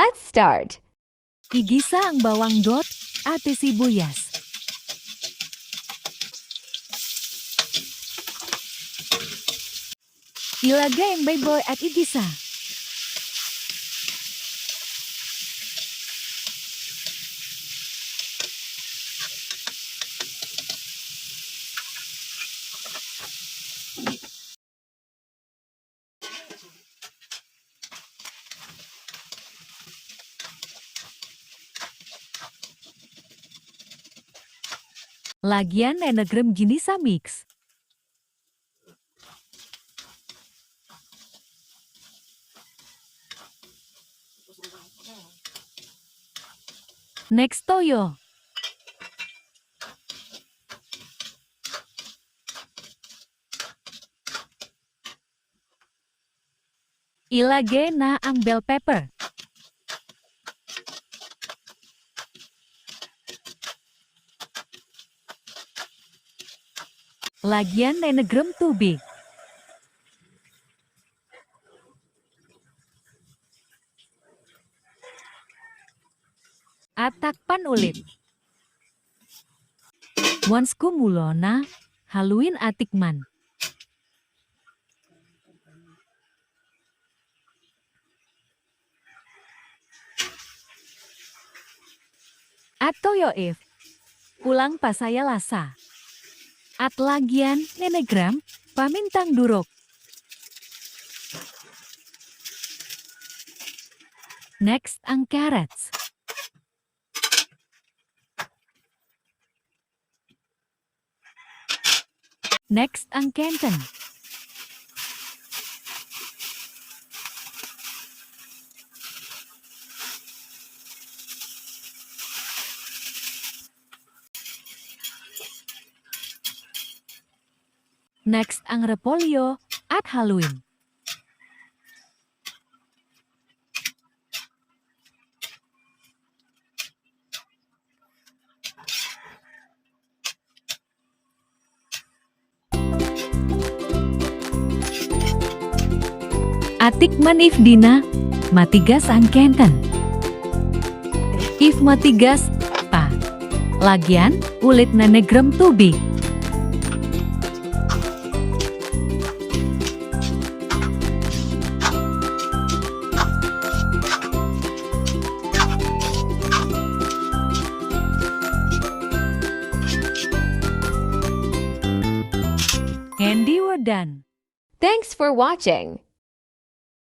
Let's start. Igisa ang bawang dot at sibuyas. Ilagay ang baboy at igisa. Lagyan na nagrem gini sa mix. Next toyo. Ilagay na ang bell pepper. Lagyan na nagrem tubig. At takpan ulit. Once kumulo na, haluin at tikman. At toyo if kulang pa saya lasa. At lagyan nenegram pamintang durok. Next ang carrots. Next ang kenten. Next ang repolyo at haluin. At tikman if dina, matigas ang kenten. If matigas, pa. Lagyan, ulit na negrem tubig. And we're done. Thanks for watching.